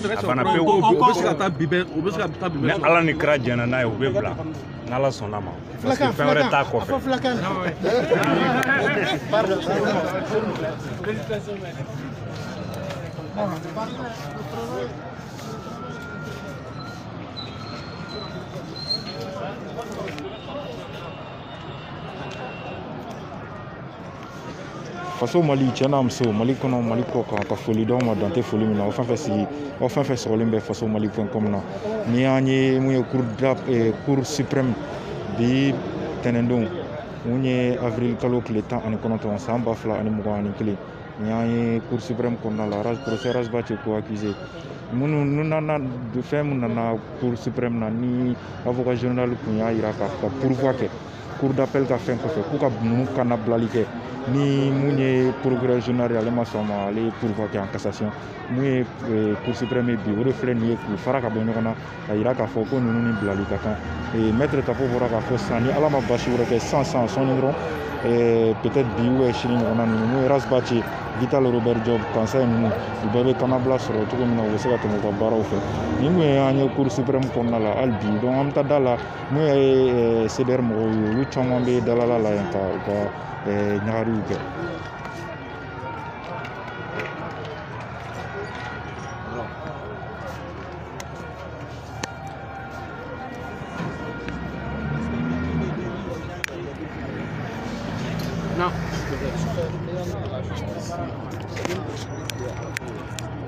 fana pe ni ala ni kira jɛnna n'a ye u bɛ bila n'ala sɔnna ma parce que fɛn wɛrɛ t'a kɔfɛ. faso Mali tiɲɛna muso Mali kɔnɔ Mali kɔ kan ka foli d'aw ma dan tɛ foli min na aw fɛn fɛn sɔrɔlen bɛ faso Mali.com na ni y'an ye mun ye cour suprême bi tɛnɛndon mun ye avril kalo tile 19 san 2021 ni y'an ye cour suprême kɔnɔna la procès Razbati ko accusé minnu nana fɛn mun nana cour suprême na ni avocat général kun y'a yira ka pourvoi kɛ cour d'appel ka fɛn kɔfɛ k'u ka ninnu kana bilali kɛ ni mun ye procureur général ale ma sɔn ma ale pourvoi kɛ en cassation mun ye cour suprême bi o de filɛ nin ye k'u fara ka bɔ ɲɔgɔn na ka yira k'a fɔ ko ninnu ni bilali ka kan maître Tapo bɔra k'a fɔ sisan ni ala ma basi wɛrɛ kɛ san sɔnni dɔrɔn peut-être bi ou sini ɲɔgɔnna ninnu mun ye Razbati Vital Robert Job kansa ye ninnu u bɛɛ bɛ kanabila sɔrɔ cogo min na u bɛ se ka tɛmɛ u ka baaraw fɛ nin kun ye an ye cour suprême kɔnɔna la hali bi donc an bɛ taa da la mun ye CDR mɔgɔw ye olu caman bɛ dalala la yan ka u ka ɲagariw kɛ.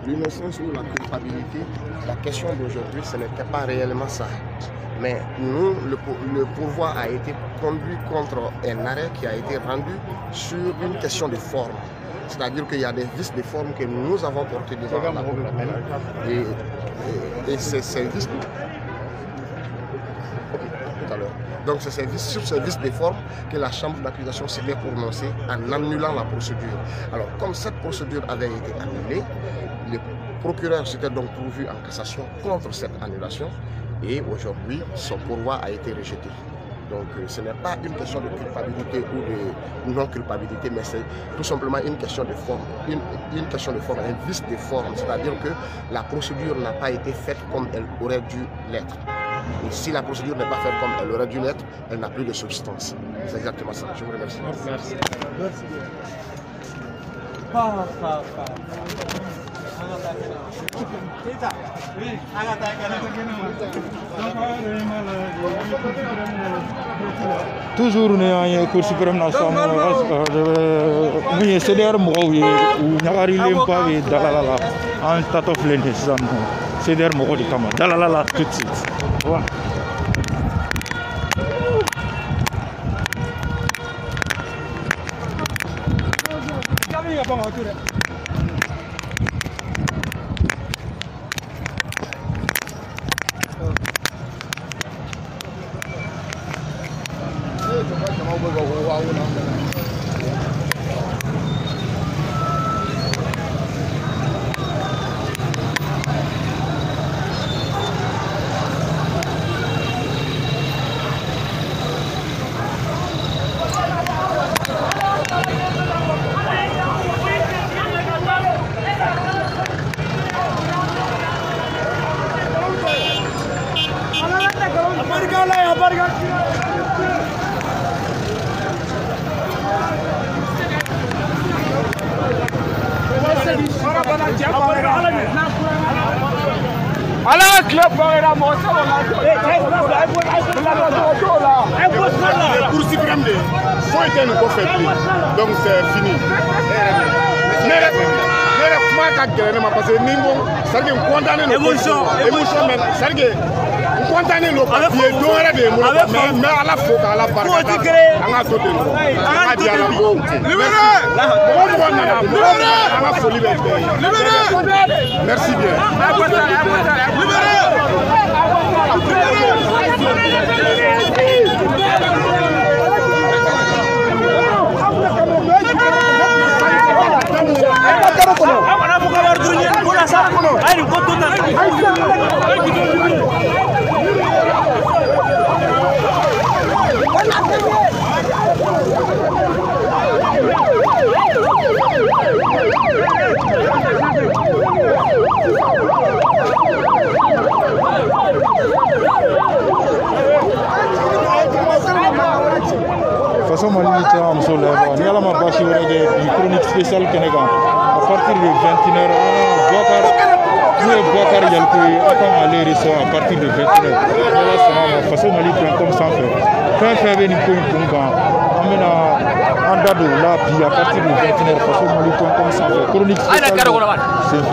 L'innocence ou la culpabilité, la question d'aujourd'hui, ce n'était pas réellement ça. Mais nous, le pourvoi a été conduit contre un arrêt qui a été rendu sur une question de forme. C'est-à-dire qu'il y a des vices de forme que nous avons portés devant la Cour d'appel. Et ces vices... tout à l'heure. Donc c'est sur ces vices de forme que la chambre d'accusation s'était prononcée en annulant la procédure. Alors comme cette procédure avait été annulée, le procureur s'était donc pourvu en cassation contre cette annulation et aujourd'hui son pourvoi a été rejeté. Donc ce n'est pas une question de culpabilité ou de non-culpabilité, mais c'est tout simplement une question de forme, une question de forme, un vice de forme, c'est-à-dire que la procédure n'a pas été faite comme elle aurait dû l'être. Et si la procédure n'est pas faite comme elle aurait dû l'être, elle n'a plus de substance. C'est exactement ça. Je vous remercie. Merci. Toujours ne y'an ye cour suprême na sisan mun ye CDR mɔgɔw ye u ɲagarilenba bɛ dalala la an tatɔ filɛ nin ye sisan nɔ CDR mɔgɔw de kama dalala la tout de suite. Donc c'est fini. Parce que c'est condamné émotion mais c'est condamné nos papiers mais à la faute à la barre merci bien. façon Mali am so leva ni ala ma bashi wéré di chronique spéciale Sénégal à partir de 21h Bokar Yalko attend aller recevoir à partir de 21h ala sama façon Mali.com sans faire faire venir pour amena andado là puis à partir de 21h façon Mali.com sans faire chronique spéciale c'est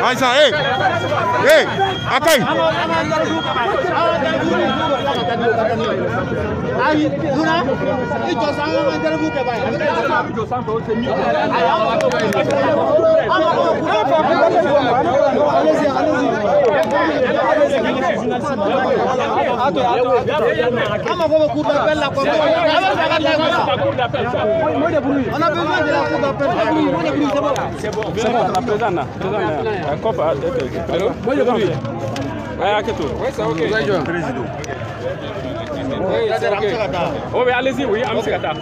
Aïssa, hey, accueille. Oh mais allez-y, oui, Amsikata.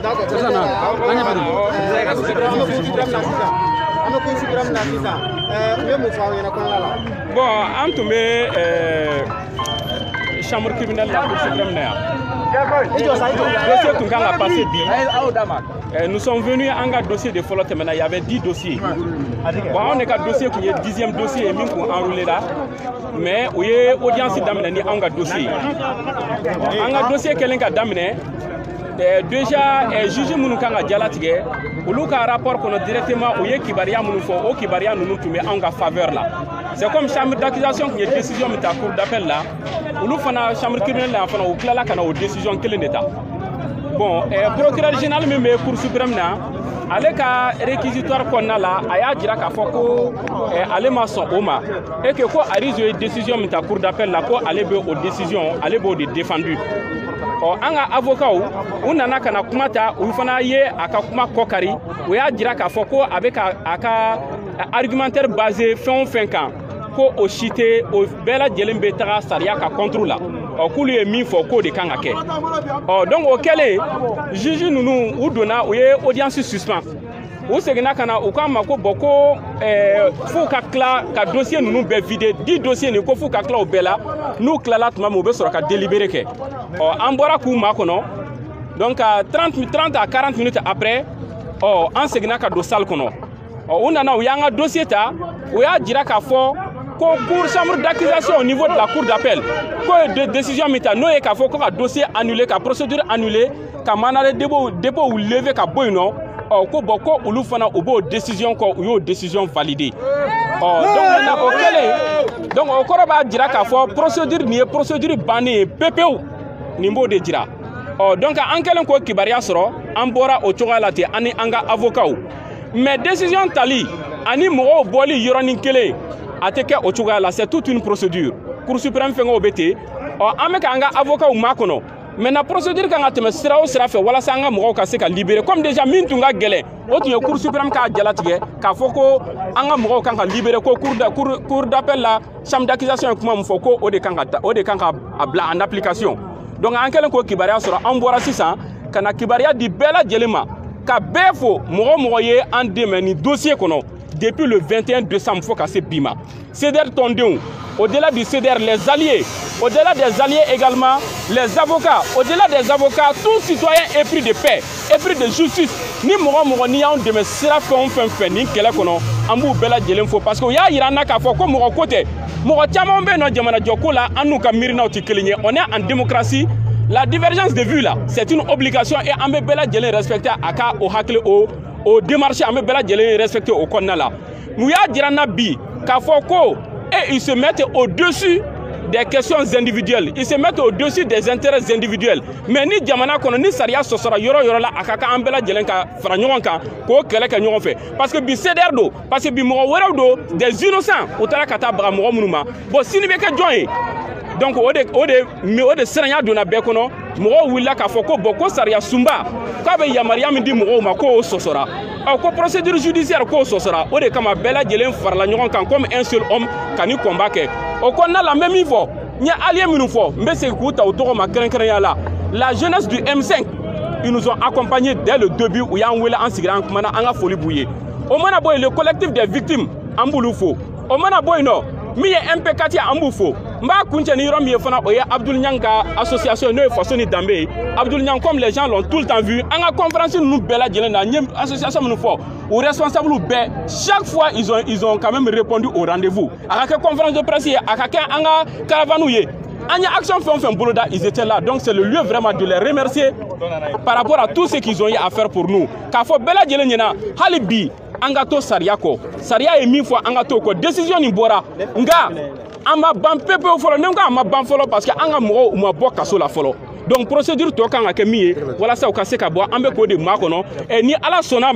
Bon, en tout cas, chambre criminelle la Cour suprême. Nous sommes venus en un dossier de Follote. Maintenant, il y avait 10 dossiers. Bon, on est un dossier qui est 10e dossier et même pour enrouler là. Mais oui, audience d'amener en un dossier. En un dossier quelqu'un d'amener. Déjà, juge Mounukanga Dialatige, ou le rapport qu'on a directement au Kibaria Mounufo, au Kibaria nous met en faveur là. C'est comme chambre d'accusation qui est décision de la cour d'appel là, ou le fana chambre criminelle là, ou clala kana aux décisions quel état. Bon, procureur général même cour suprême là, avec un réquisitoire qu'on a là, aya dira qu'à foko aller maçon oma, et que quoi arrive une décision de la cour d'appel là, quoi aller aux décisions, aller aux défendus. Anga avocat ou nana kana kumata ou fana ye aka kuma kokari ou ya dira ka foko avec aka argumentaire basé fin kan ko o chité o bela jelembe tara saria ka contrôle o kulu e mi fo ko de kanga ke donc o kele juge nunu ou dona ou ye audience suspens ou segna kana o ka mako boko fo ka kla ka dossier nunu be vide 10 dossiers ni ko fo ka kla o bela nous klala tuma mo be soro ka délibérer ke en bora ku makono donc 30 à 40 minutes après en segna ka do salle kono on a un dossier ta ou ya dira ka fo ko cour chambre d'accusation au niveau de la cour d'appel ko de décision mita no e ka fo ko dossier annulé ka procédure annulée ka manale dépôt ou lever ka boyno ko boko ulu fana obo décision ko yo décision validée donc na ko kele donc o koroba dira ka fo procédure ni procédure banée PPO nimbo de dira donc en kelen ko kibaria soro en bora o togala te ani anga avocat mais décision tali ani mo boli yoroni kele ateke o togala c'est toute une procédure cour suprême fait ngobete ameka anga avocat makono mais la procédure quand tu me sera fait voilà ça anga mo ka se ka libérer comme déjà mintunga gele o tu cour suprême ka jalatige ka foko anga mo ka libérer ko cour d'appel la chambre d'accusation kuma mo foko o de kanga abla en application. Donc en quel cas kibaria sera embora 600 kana kibaria di bela jelema ka befo mo ye en demeni dossier kono depuis le 21 décembre faut ka se bima ceder tondeu au-delà du ceder les alliés au-delà des alliés également les avocats au-delà des avocats tout citoyen épris de paix épris de justice ni mɔgɔ ni y'anw dɛmɛ sira fɛn fɛn ni kɛlɛ kɔnɔ an b'u bɛɛ lajɛlen fo parce que u y'a yira an na k'a fɔ ko mɔgɔ ko tɛ mɔgɔ caman bɛ yen nɔ jamana jɔko la an n'u ka miirinaw tɛ kelen ye on est en démocratie la divergence de vue là c'est une obligation et an bɛ bɛɛ lajɛlen respecter a ka o hakili o démarche an bɛ bɛɛ lajɛlen respecter o kɔnɔna la u y'a jira an na bi k'a fɔ ko et ils se mettent au-dessus des questions individuelles, ils se mettent au-dessus des intérêts individuels. Mais ni jamana kono ni sariya sosora yoro la akaka ambela jelen ka fara ɲɔgɔn kan ko kɛlɛ kɛ ɲɔgɔn fɛ parce que bi CDR do parce que bi mɔgɔ wɛrɛw do des innocents u taara ka taa baga mɔgɔ minnu ma bon sini bɛ kɛ jɔn ye donc o de siranya donna bɛɛ kɔnɔ mɔgɔw wulila k'a fɔ ko bon ko sariya sunba k'a bɛ yamaruya min di mɔgɔw ma k'o sɔsɔra ko procédure judiciaire k'o sɔsɔra o de kama bɛɛ lajɛlen farala ɲɔgɔn kan comme un seul homme ka ni combat kɛ o kɔnɔna la n bɛ min fɔ n ye alliés minnu fɔ n bɛ segin k'u ta o tɔgɔ ma kɛrɛnkɛrɛnya la la jeunesse du M5 ils nous ont accompagnés dès le début u y'an wele an sigira an kumana an ka foli b'u ye o mana bɔ yen le collectif des victimes an b'olu fo o mana bɔ yen nɔ min ye MP4 ye an b'u fo n b'a kuncɛ ni yɔrɔ min ye fana o ye Abdul Niang ka association n'o ye faso ni danbe ye Abdul Niang comme les gens l'ont tout le temps vu an ka conférence ninnu bɛɛ lajɛlen na n ye association minnu fɔ o responsable bɛɛ chaque fois ils ont quand même répondu au rendez-vous a ka kɛ conférence de presse ye a ka kɛ an ka caravane ye an ye action fɛn o fɛn boloda ils étaient là donc c'est le lieu vraiment de les remercier par rapport à tout ce qu'ils ont eu à faire pour nous k'a fɔ bɛɛ lajɛlen ɲɛna hali bi an ka to sariya kɔ sariya ye min fɔ an ka to kɔ décision nin bɔra nka an ma ban pepewu fɔlɔ ne ko an ma ban fɔlɔ parce que an ka mɔgɔw u ma bɔ kaso la fɔlɔ donc procédure tɔ kan ka kɛ min ye walasa u ka se ka bɔ an bɛ k'o de maa kɔnɔ ni ala sɔnna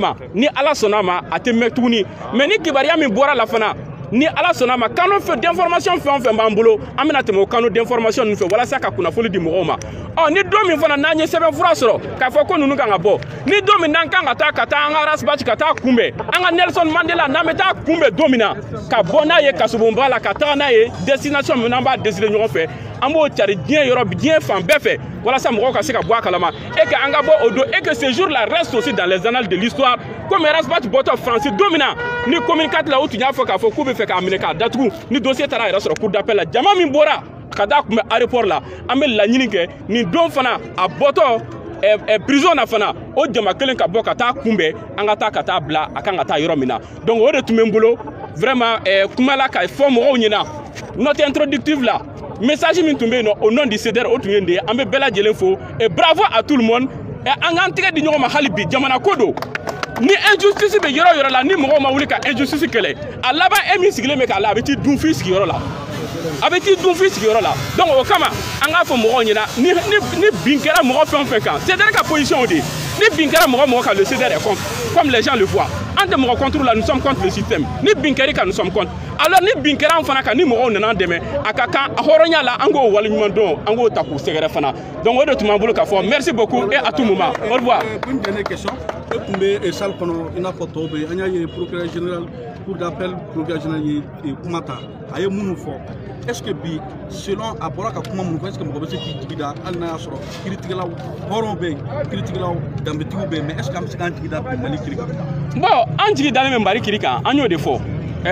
a ma a tɛ mɛn tuguni mais ni kibaruya min bɔra la fana ni ala sɔnna a ma kano d'information fɛn o fɛn b'an bolo an bɛna tɛmɛ o kano d'information ninnu fɛ walasa ka kunnafoni di mɔgɔw ma ni don min fana n'an ye sɛbɛnfura sɔrɔ k'a fɔ ko ninnu kan ka bɔ ni don min n'an kan ka taa an ka rasbach ka taa kunbɛn an ka Nelson Mandela n'an bɛ taa kunbɛn don min na ka bɔ n'a ye kasobonba la ka taga n'a ye destination min n'an b'a décider ɲɔgɔn fɛ an b'o cari diɲɛ fan bɛɛ fɛ walasa mɔgɔw ka se ka bɔ a kalama et que an ka bɔ o don et que ce jour là reste aussi dans les annales de l'histoire comme rasbach bɔtɔ Fransi don min na ni communiqué la o tun y'a fɔ k'a fɔ k'u bɛ fɛ k'a minɛ k'a datugu ni dossier taara yɛrɛ sɔrɔ cour d'appel la jama min bɔra ka taa kunbɛn aéroport la an bɛ laɲini kɛ nin don fana a bɔtɔ prison na fana o jama kelen ka bɔ ka taa kunbɛn an ka taa bila a kan ka taa yɔrɔ min na donc o de tun bɛ n bolo vraiment kuma la ka fɔ mɔgɔw ɲɛna note introductive la message min tun bɛ yen nɔ au nom du CDR o tun ye nin de ye an bɛ bɛɛ lajɛlen fo et bravo à tout le monde an k'an tɛgɛ di ɲɔgɔn ma hali bi jamana ko don ni injustice bɛ yɔrɔ yɔrɔ la ni mɔgɔw ma wuli ka injustice kɛlɛ a laban e min sigilen bɛ k'a la a bɛ t'i dun f'i sigiyɔrɔ la a bɛ t'i dun f'i sigiyɔrɔ la donc o kama an k'a fɔ mɔgɔw ɲɛna ni bin kɛra mɔgɔ fɛn o fɛn kan CDR ka position o de ye ni bin kɛra mɔgɔ o mɔgɔ kan le CDR est contre comme les gens le voient an tɛ mɔgɔ contre la nous sommes contre le système ni bin kɛr'i kan nous sommes contre alors ni bin kɛra an fana kan ni mɔgɔw nana an dɛmɛ a ka kan a hɔrɔnya la an k'o waleɲuman dɔn an k'o ta k'u sɛgɛrɛ fana donc o de tun b'an bolo k'a fɔ merci beaucoup et à tout moment au revoir. Une dernière question e tun bɛ salle kɔnɔ i n'a fɔ tɔw bɛ an y'a ye procureur général cour d'appel procureur général ye kuma ta a ye minnu fɔ est ce que bi selon a bɔra ka kuma minnu fɔ est ce que mɔgɔ bɛ se k'i jigi da hali n'a y'a sɔrɔ kiiritigɛlaw hɔrɔnw bɛ yen kiiritigɛlaw danbetigiw bɛ yen mais est ce que an bɛ se k'an jigi da bi Mali kiiri kan. bon an jigi dalen bɛ Mali kiiri kan an y'o de fɔ.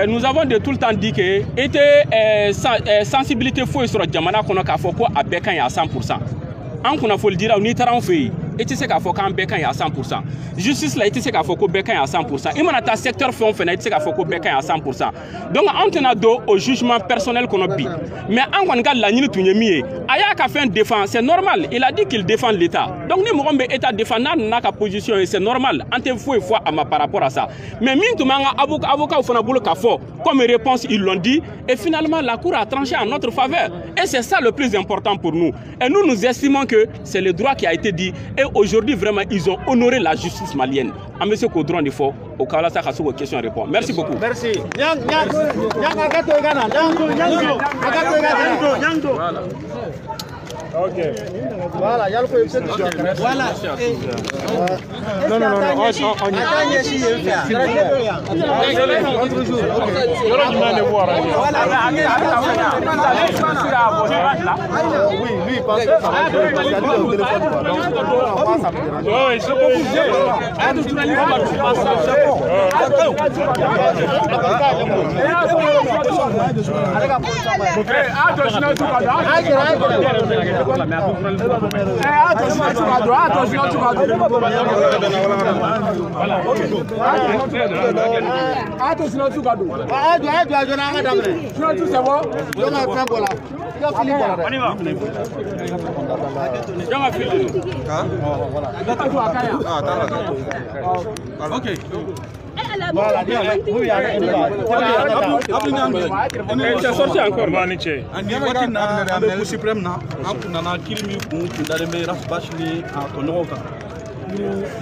Nous avons de tout le temps dit que était sensibilité foyi sɔrɔ jamana kɔnɔ k'a fɔ ko a bɛɛ ka ɲi à 100%. An kunnafoni diraw n'i taara an fɛ yen i tɛ se k'a fɔ k'an bɛɛ ka ɲi à 100%. Justice la i tɛ se k'a fɔ ko bɛɛ ka ɲi à 100%. I mana taa secteur fɛn o fɛn na i tɛ se k'a fɔ ko bɛɛ ka ɲi à 100%. Donc an tɛna don au jugement personnel kɔnɔ bi mais an kɔni ka laɲini tun ye min ye a y'a ka fɛn défend c'est normal il a dit qu'il défend l'État donc ni mɔgɔ min bɛ État défend n'a nana ka position ye c'est normal an tɛ foyi fɔ a ma par rapport à ça mais min tun b'an ka avocat fana bolo k'a fɔ comme réponse ils l'ont dit et finalement la cour a tranché en notre faveur et c'est ça le plus important pour nous et nous estimons que c'est le droit qui a été dit et aujourd'hui vraiment ils ont honoré la justice malienne an bɛ se k'o dɔrɔn de fɔ o ka walasa ka se k'o question répondre merci beaucoup. merci. Ok. Voilà, il y a le coefficient de voilà. Non, non, non, on y oui, lui, il pense que ça va être au téléphone. Oui, c'est pas vous. C'est sorti encore.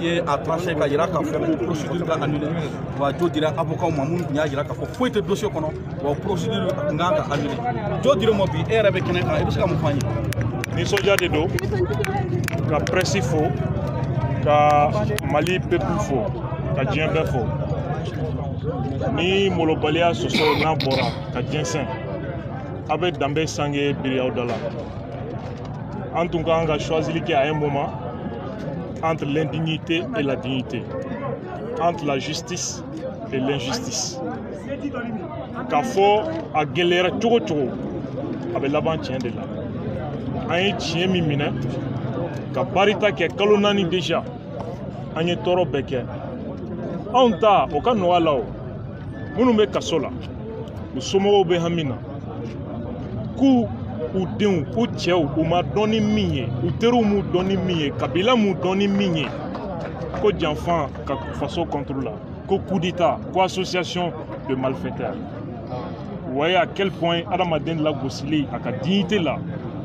ye a tranché ka yira ka fɔ procédure ka annulé wa jo dira avocat ma mun nya yira ka fɔ foyi tɛ dossier kɔnɔ wa procédure nga ka annulé jo dira mo bi e yɛrɛ bɛ kɛnɛ kan i bɛ se ka mun fɔ an ye ni soja de do ka presse fo ka Mali peuple fo ka diɲɛ bɛɛ fo ni molobaliya sɔsɔ n'a bɔra ka jɛnsɛn a bɛ danbe sange biriyaw da la an tun kan ka choisir kɛ à un moment entre l'indignité et la dignité, entre la justice et l'injustice. K'a fɔ a gɛlɛyara cogo cogo a bɛ laban tiɲɛ de la. An ye tiɲɛ min minɛ ka barita kɛ kalo 4 déjà an ye tɔɔrɔ bɛɛ kɛ. Anw ta o ka nɔgɔ la o minnu bɛ kaso la u somɔgɔw bɛ hami na k'u u denw u cɛw u ma dɔn ni min ye u teriw m'u dɔn ni min ye kabila m'u dɔn ni min ye ko janfan ka faso contre la ko coup d'état ko association de malfaiteurs. Vous voyez à quel point adamaden lagosili a ka dignité là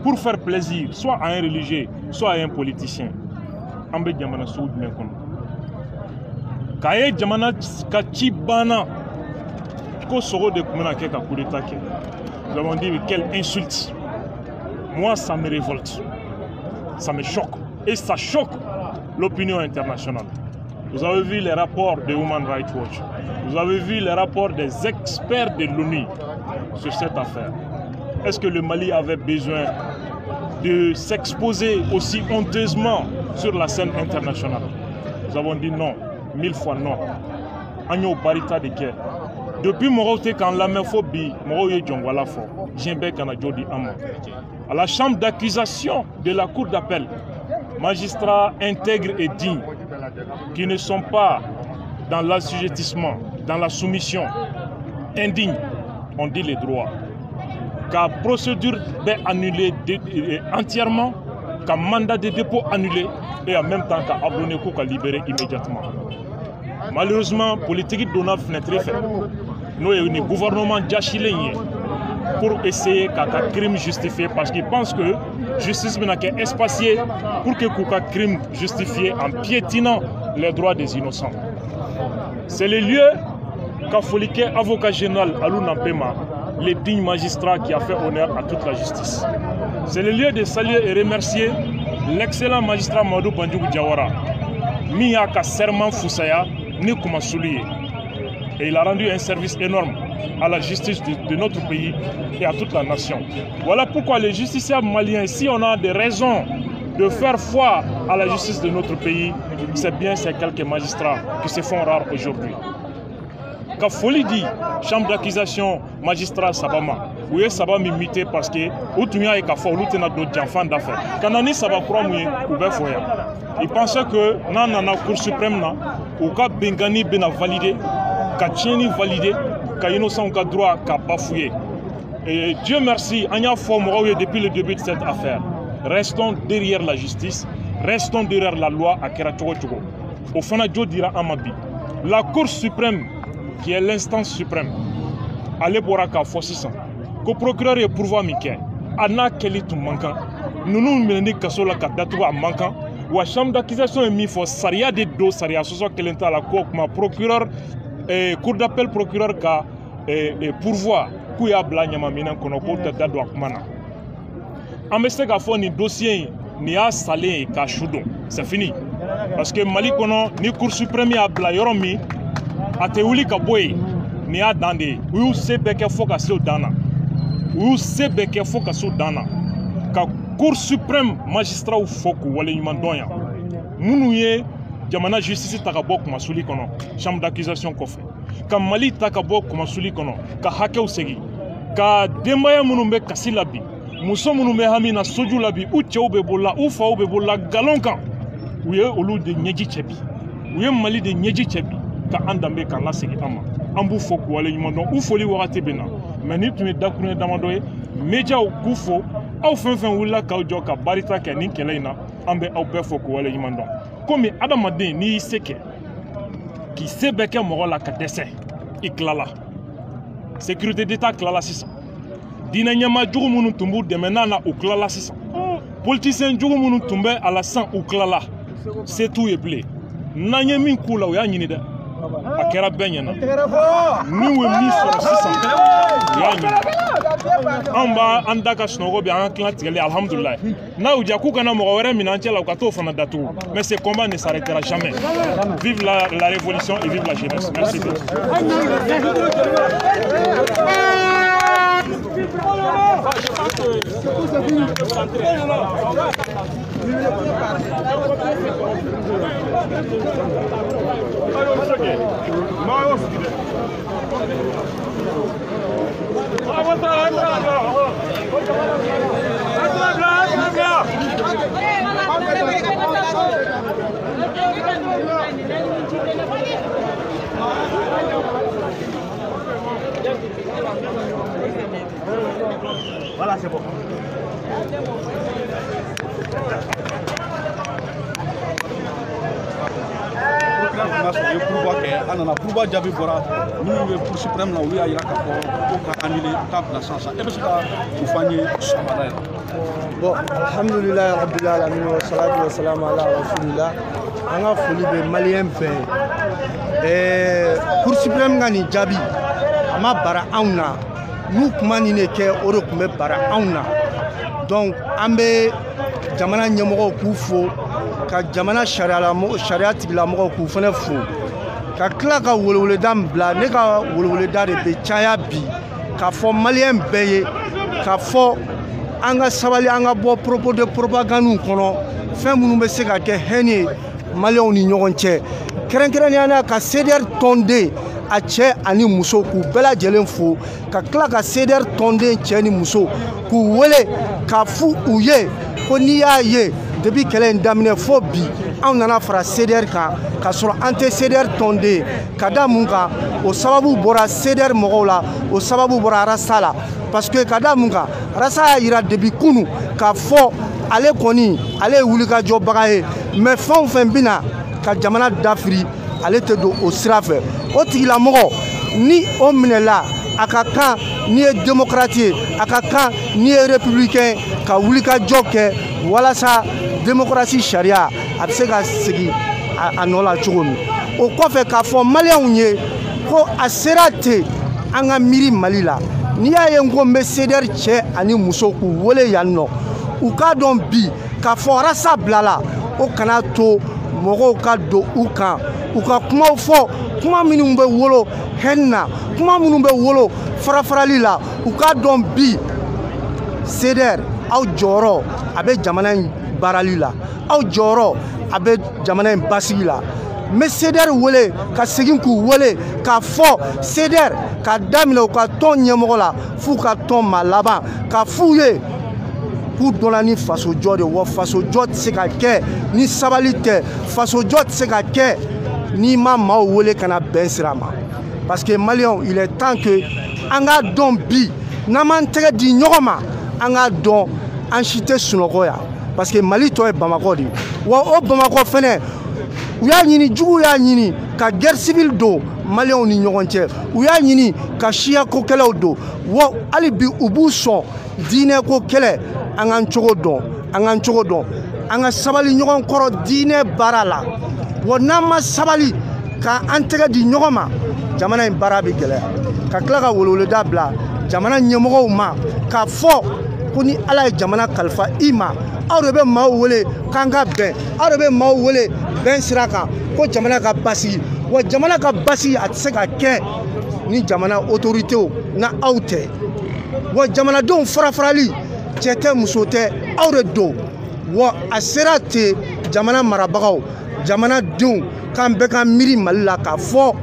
pour faire plaisir soit à un religieux soit à un politicien. An bɛ jamana sugu jumɛn kɔnɔ k'a ye jamana ka ci banna ko sogo de tun bɛna kɛ ka coup d'état kɛ. Nous avons dit quelle insulte. Moi, ça me révolte, ça me choque et ça choque l'opinion internationale. Vous avez vu les rapports de Human Rights Watch, vous avez vu les rapports des experts de l'ONU sur cette affaire. Est-ce que le Mali avait besoin de s'exposer aussi honteusement sur la scène internationale? Nous avons dit non, 1000 fois non. Agno barita de guerre. Depuis Morote, quand la méphobie, Moroye Djongwala fo, Djembe Kanadjodi Ama. À la chambre d'accusation de la cour d'appel, magistrats intègres et dignes, qui ne sont pas dans l'assujettissement, dans la soumission, indignes, on dit les droits. Qu'à procédure est annulée entièrement, qu'à mandat de dépôt annulé, et en même temps qu'à abonné qu'à libérer immédiatement. Malheureusement, politique donna fenêtre fait. Nous avons un gouvernement jachilé pour essayer qu'un crime justifié parce qu'ils pensent que la justice est espacée pour que un crime justifié en piétinant les droits des innocents. C'est le lieu qu'a foliqué avocat général Alou Nampema, le digne magistrat qui a fait honneur à toute la justice. C'est le lieu de saluer et remercier l'excellent magistrat Madou Bandjougou Diawara, mis à serment Foussaya, ni Koumasoulié. Et il a rendu un service énorme à la justice de notre pays et à toute la nation. Voilà pourquoi les justiciables maliens, si on a des raisons de faire foi à la justice de notre pays, c'est bien ces quelques magistrats qui se font rares aujourd'hui. Quand Folie dit, chambre d'accusation, magistrat Sabama, où est Sabama imité parce que Outunia et Kafo, Loutena d'autres enfants d'affaires. Quand on est Sabakura, il pensait que dans la Cour suprême, ou ka Bengani bena validé, ka Tcheni validé, ka innocent ka droit ka bafouillé. Et Dieu merci, on a formé depuis le début de cette affaire. Restons derrière la justice, restons derrière la loi à Keratougo. Au Fanadjo dira Amabi. La Cour suprême, qui est l'instance suprême, allez boire ka fossissan. Que procureur et pourvoi Mickey, Anna Kelly tout manquant. Nous nous menons Kassola Kadatua manquant. Ou la chambre d'accusation est mis pour Saria de dos, Saria, ce soit qu'elle est à la cour, ma procureur, cour d'appel procureur ka pourvoi, Kouya Blanyama Minan Konoko Tadado Akmana. En message à fond, ni dossier, ni à salé et Kachoudon. C'est fini. Parce que Mali Kono, ni cour suprême à Blayoromi, à Teouli Kaboy, ni à Dande, ou Sebeke Fokasso Dana, ou Sebeke Fokasso Dana, ka cour suprême magistrat ou Foku, Wale Yimandoya, Mounouye, Jamana justice Takabok Masuli Kono, chambre d'accusation Kofe, ka Mali Takabok Masuli Kono, ka Hake Segi, ka Dembaya Mounumbe Kasilabi, muso minnu bɛ hami na soju la bi u cɛw bɛ bolola u faw bɛ bolola galon kan u ye olu de ɲɛji cɛ bi u ye Mali de ɲɛji cɛ bi ka an danbe k'an lasegin an ma an b'u fɔ k'u waleɲuman dɔn u foli wagati bɛ na mais ni tun ye dakuruɲɛ damadɔ ye médiaw k'u fɔ aw fɛn fɛn wulila k'aw jɔ ka barita kɛ nin kɛlɛ in na an bɛ aw bɛɛ fɔ k'u waleɲuman dɔn komi adamaden n'i y'i se kɛ k'i se bɛɛ kɛ mɔgɔ la ka dɛsɛ i tilala sécurité d'état tilala sisan diinɛ ɲɛmaa jugu minnu tun b'u dɛmɛ n'a na u tilala sisan politicien jugu minnu tun bɛ a la sisan u tilala se t'u ye bilen n'an ye min k'u la u y'a ɲini dɛ a kɛra bɛɛ ɲɛna n'u ye min sɔrɔ sisan u y'a ɲini anw b'an da ka sunɔgɔ bi an ka tilan tigɛli alhamdulilayi n'a y'u diya k'u kana mɔgɔ wɛrɛ minɛ an cɛ la u ka t'o fana datugu mais ce combat ne s'arrêtera jamais vive la révolution et vive la jeunesse merci beaucoup. Voilà, c'est bon. an nana kuruba jaabi bɔra minnu bɛ Cour suprême na olu y'a jira k'a fɔ ko ka annulé k'a bila san e bɛ se ka o fɔ an ye sɔgɔmada yɛrɛ. Bon, alhamdulilayi rabbil alamin wa salatu wa salam ala rasulillah. An ka foli bɛ maliyɛn bɛɛ. Cour suprême ka nin jaabi a ma bara anw na n'u kuma nin de kɛ o de tun bɛ bara anw na donc an bɛ jamana ɲɛmɔgɔw k'u fo ka jamana sariya tigilamɔgɔw k'u fana fo ka tila ka weleweleda min bila ne ka weleweleda de bɛ caya bi k'a fɔ maliyɛn bɛɛ ye k'a fɔ an ka sabali an ka bɔ propos de propagande kɔnɔ fɛn minnu bɛ se ka kɛ hɛni ye maliyɛnw ni ɲɔgɔn cɛ kɛrɛnkɛrɛnnenya la ka CDR tɔnden a cɛ ani muso k'u bɛɛ lajɛlen fo ka tila ka CDR tɔnden cɛ ni muso k'u wele k'a fu u ye ko n'i y'a ye depuis kɛlɛ in daminɛ fo bi anw nana fara CDR kan ka sɔrɔ an tɛ CDR tɔnden ka da mun kan o sababu bɔra CDR mɔgɔw la o sababu bɔra Rasta la parce que ka da mun kan Rasta y'a yira depuis kunu k'a fɔ ale kɔni ale ye wulikajɔbaga ye mais fɛn o fɛn bɛna ka jamana dafiri ale tɛ don o sira fɛ o tigilamɔgɔ ni o minɛla a ka kan n'i ye démocrate ye a ka kan n'i ye républicain ka wulikajɔ kɛ walasa démocratie sariya a bɛ se ka segin a nɔ la cogo min o kɔfɛ k'a fɔ maliyɛnw ye ko a sera ten an ka miiri Mali la n'i y'a ye n ko n bɛ CDR cɛ ani muso k'u wele yan nɔ u k'a dɔn bi k'a fɔ Rasta bilala o kana to mɔgɔw ka don u kan u ka kumaw fɔ kuma minnu bɛ wolo hɛni na kuma minnu bɛ wolo farafarali la u k'a dɔn bi CDR aw jɔyɔrɔ a bɛ jamana in baarali la aw jɔyɔrɔ a bɛ jamana in basigi la n bɛ CDR wele ka segin k'u wele k'a fɔ CDR ka daminɛ u ka tɔn ɲɛmɔgɔ la f'u ka tɔn maa laban ka f'u ye k'u dɔnna ni fasojɔ de wa fasojɔ tɛ se ka kɛ ni sabali tɛ fasojɔ tɛ se ka kɛ n'i ma maaw wele ka na bɛn sira ma parce que maliyɛnw il est temps que an k'a dɔn bi n'an m'an tɛgɛ di ɲɔgɔn ma an k'a dɔn an si tɛ sunɔgɔ yan parce que Mali tɔ ye Bamakɔ de ye wa o Bamakɔ fɛnɛ u y'a ɲini juguw y'a ɲini ka guerre civile don maliyɛnw ni ɲɔgɔn cɛ u y'a ɲini ka siya ko kɛlɛw don wa hali bi u b'u sɔn diinɛ ko kɛlɛ an k'an cogo dɔn an ka sabali ɲɔgɔn kɔrɔ diinɛ baara la wa n'an ma sabali k'an tɛgɛ di ɲɔgɔn ma jamana in baara bɛ gɛlɛya ka tila ka weleweleda bila jamana ɲɛmɔgɔw ma k'a fɔ ko ni Ala ye jamana kalifa i ma aw de bɛ maaw wele k'an ka bɛn aw de bɛ maaw wele bɛn sira kan ko jamana ka basigi wa jamana ka basigi a tɛ se ka kɛ ni jamana autoritew na aw tɛ wa jamanadenw farafarali cɛ tɛ muso tɛ aw de don wa a sera ten jamana marabagaw jamanadenw k'an bɛɛ ka miiri Mali la k'a fɔ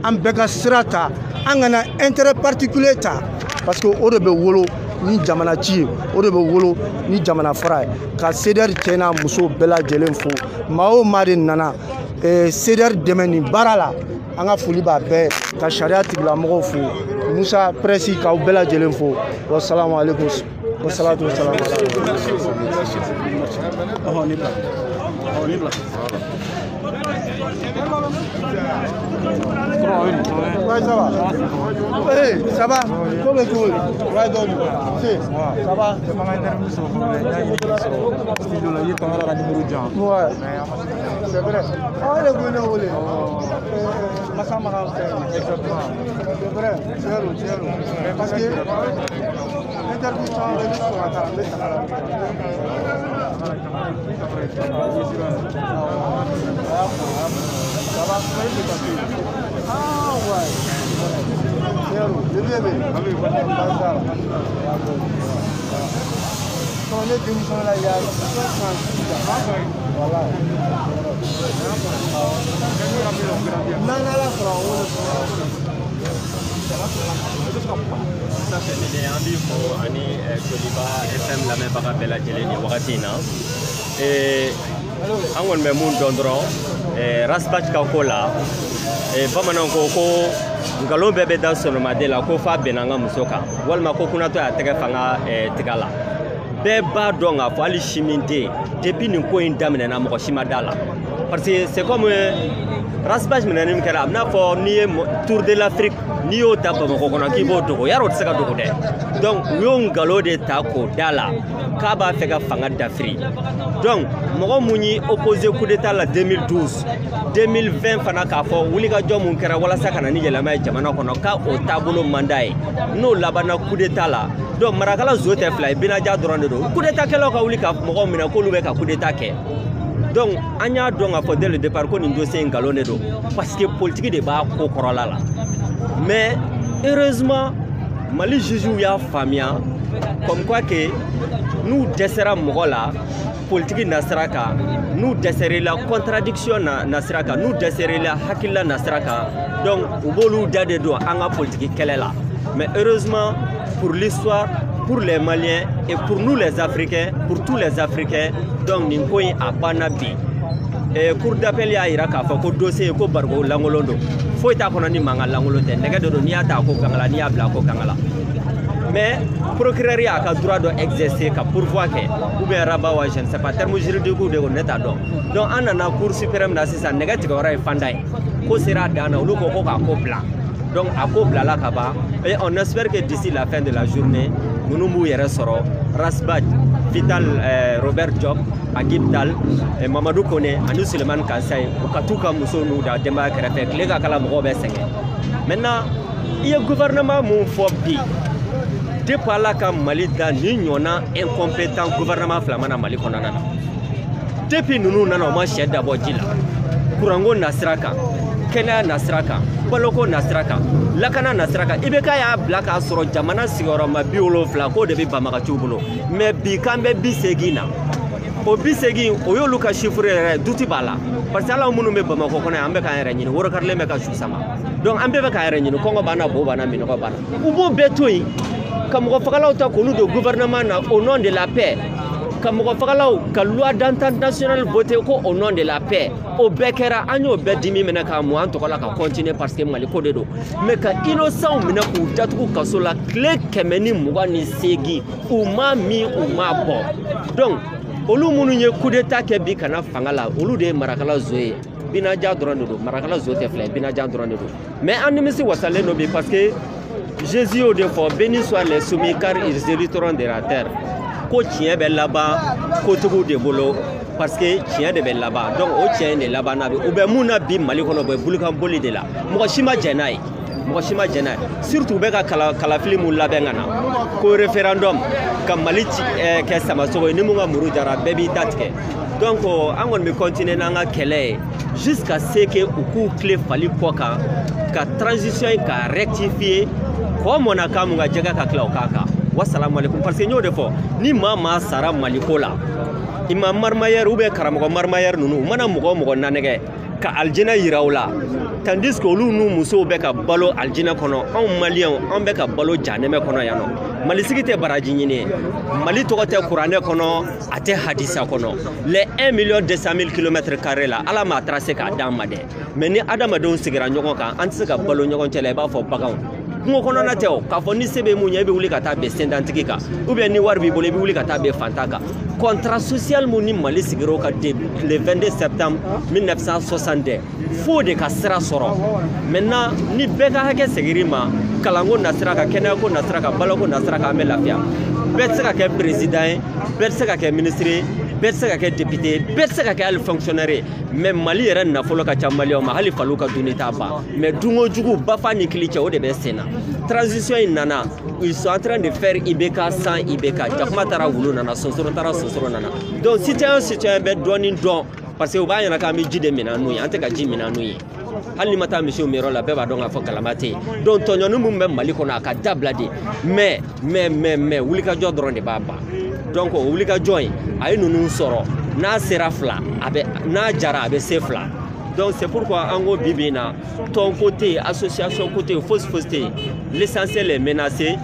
an bɛɛ ka sira ta an kana intérêt particulier ta parce que o de bɛ wolo ni jamana ci ye o de bɛ wolo ni jamana fara ye ka CDR cɛ n'a muso bɛɛ lajɛlen fo maa o maa de nana CDR dɛmɛ nin baara la an ka foli b'a bɛɛ ka sariya tigilamɔgɔw fo Musa Presi k'aw bɛɛ lajɛlen fo wasalamu aleykum wasalatu wasalamu Ouais, ça va. Hey, ça va. Comment tu veux? Ouais, donc, ça va. Ouais. C'est vrai. Oh, le bonheur, c'est vrai. Parce que l'interdiction ça va. Ah ouais. Quand on est démission là, il y a 136 voilà. Rasbach Kakola bamanan ko ngalon bɛɛ bɛ da sɔrɔmaden la ko fa bɛnna an ka muso kan walima ko kunatɔ y'a tɛgɛ fanga tiga la bɛɛ b'a dɔn k'a fɔ hali si min tɛ yen depuis nin ko in daminɛna mɔgɔ si ma da la parce que c'est comme Rasbach minɛni min kɛra a bɛna fɔ n'i ye Tour de l'Afrique n'i y'o ta Bamakɔ kɔnɔ k'i b'o dogo yarɔ o tɛ se ka dogo dɛ donc u y'o ngalon de ta k'o da la k'a b'a fɛ ka fanga dafiri donc mɔgɔ mun yi opposé coup d'état la 2012 2020 fana k'a fɔ wulikajɔ mun kɛra walasa ka na ni yɛlɛma ye jamana kɔnɔ ka o taabolo man d'a ye n'o labanna coup d'état la donc marakala zo tɛ fila ye binaja dɔrɔn de don coup d'état kɛlaw ka wuli ka mɔgɔw minɛ k'olu bɛ ka coup d'état kɛ donc an y'a dɔn k'a fɔ dès le départ ko nin dossier in nkalon de don parce que politique de b'a ko kɔrɔla la mais heureusement Mali juges y'a faamuya comme quoi que n'u dɛsɛra mɔgɔ la politique na sira kan n'u dɛsɛrɛla contradiction na sira kan n'u dɛsɛrɛla hakilila na sira kan donc u b'olu da de don an ka politique kɛlɛ la mais heureusement pour l'histoire pour les Maliens et pour nous les Africains pour tous les Africains donc nin ko in a banna bi cour d'appel y'a yira k'a fɔ ko dossier ko barigo lankolon don foyi t'a kɔnɔ ni mankan lankolon tɛ nɛgɛ de don n'i y'a ta ko kanga la n'i y'a bila ko kanga la mais procureur y'a ka droit dɔ exercer ka pourvoi kɛ ou bien rabat wa je ne sais pas terme juridique de ko ne t'a dɔn donc an nana cour suprême na sisan nɛgɛ tigɛyɔrɔ ye fanda ye ko sera a dan na olu ko k'a ko bila donc a ko bilala ka ban et on espère que d'ici la fin de la journée ninnu b'u yɛrɛ sɔrɔ Rasbach Vital Robert Job Agib Dal Mamadou Kone ani Suleiman Kansay u ka t'u ka muso n'u da denbaya kɛrɛfɛ tile ka kala mɔgɔw bɛ sɛgɛn maintenant i ye gouvernement mun fɔ bi depuis ala ka Mali da ni ɲɔgɔnna incompétent gouvernement fila mana Mali kɔnɔna na depuis ninnu nana u ma sɛ dabɔ ji la kuranko na sira kan kɛnɛya na sira kan baloko na sira kan lakana na sira kan IBK y'a bila k'a sɔrɔ jamana sigiyɔrɔma 70 k'o de bɛ banbagaciw bolo mais bi k'an bɛ 80 na o 80 o y'olu ka chiffre yɛrɛ duti b'a la parce que ala minnu bɛ Bamakɔ kɔnɔ an bɛ k'an yɛrɛ ɲini woro karilen bɛ ka su sama donc an bɛɛ bɛ k'an yɛrɛ ɲini kɔngɔ b'an na bo b'an na minɔgɔ b'an na u b'o bɛɛ to yen ka mɔgɔ fagalaw ta k'olu don gouvernement na au nom de la paix ka mɔgɔ fagalaw ka loi d'entente nationale voté ko au nom de la paix o bɛɛ kɛra an y'o bɛɛ dimi minɛ k'a mu an tɔgɔ la ka continuer parce que Mali ko de don mais ka innocent minɛ k'u datugu kaso la tile 128 u ma min u ma bɔ donc olu minnu ye coup d'état kɛ bi kana fanga la olu de ye marakala zo ye binaja dɔrɔn de don marakala zo tɛ fila ye binaja dɔrɔn de don mais an nimisi wasalen don bi parce que Jésus y'o de fɔ béni soit les soumis car ils hériteront de la terre ko tiɲɛ bɛ laban kotigiw de bolo parce que tiɲɛ de bɛ laban donc o tiɲɛ de laban na bi u bɛ mun na bi Mali kɔnɔ u bɛ bulukanboli de la mɔgɔ si ma jɛn n'a ye mɔgɔ si ma jɛn n'a ye surtout u bɛ ka kalafili mun labɛn ka na ko référendum ka Mali kɛ samasogo ye ni mun ka muru jara bɛɛ b'i ta tigɛ donc an kɔni bɛ continuer n'an ka kɛlɛ ye jusqu'à ce que u k'u tile fali kɔ kan ka transition in ka rectifier kɔ mɔna kan mun ka jɛgɛ ka tila o k'a kan wassalamu alaikum parce que n y'o de fɔ ni maa sara Mali ko la i ma marmayeur ou bien karamɔgɔ marmayeur ninnu u mana mɔgɔ o mɔgɔ nanɛgɛ ka aljina yira u la tandis que olu n'u musow bɛ ka balo aljina kɔnɔ anw maliyɛnw an bɛ ka balo janɛmɛ kɔnɔ yan nɔ malisigi tɛ baraji ɲini ye mali tɔgɔ tɛ kuranɛ kɔnɔ a tɛ hadisa kɔnɔ les 1,200,000 km² la ala m'a tracé k'a d'an ma dɛ mais ni adamadenw sigira ɲɔgɔn kan an tɛ se ka balo ɲɔgɔn cɛ la i b'a fɔ baganw kungo kɔnɔna tɛ o k'a fɔ ni se bɛ mun ɲɛ i bɛ wuli ka taa bɛn sendantigi kan ou bien ni wari b'i bolo i bɛ wuli ka taa bɛn fantan kan contrat social mun ni mali sigira o kan le 22 septembre 1960 fo de ka sira sɔrɔ maintenant ni bɛɛ ka hakɛ segir'i ma kalanko nasira kan kɛnɛyako nasira kan baloko nasira kan an bɛ lafiya bɛɛ tɛ se ka kɛ président ye bɛɛ tɛ se ka kɛ ministre ye bɛɛ tɛ se ka kɛ député bɛɛ tɛ se ka kɛ hali fonctionnaire ye mais mali yɛrɛ nafolo ka ca maliyɛnw ma hali faliw ka dunni t'a ban mais dunko jugu bafa ni kili cɛ o de bɛ sen na transition in nana ils sont en train de faire IBK sans IBK jakuma taara wulu nana sonsoro taara sonsoro nana donc citoyen citoyen bɛ dɔɔni dɔn parce que u b'a ɲɛna k'an bɛ ji de minɛ n'u ye an tɛ ka ji minɛ n'u ye hali ni ma taa misiw mi yɔrɔ la bɛɛ b'a dɔn k'a fɔ galama tɛ yen donc tɔɲɔni min bɛ mali kɔnɔ a ka dabila de mais wulikajɔ dɔrɔn de b'a ban donc o wulikajɔ in a ye ninnu sɔrɔ n'a sera fila n'a jara a bɛ se fila donc c'est pourquoi en gros bibi na ton côté association côté fausse l'essentiel est menacé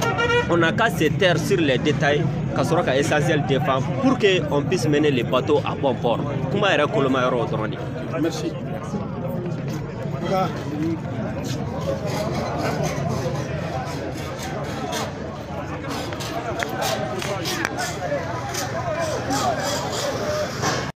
on n'a qu'à se taire sur les détails ka sɔrɔ ka essentiel défendre pour que on puisse mener les bateaux à bon port kuma yɛrɛ koloma yɔrɔ o dɔrɔn de merci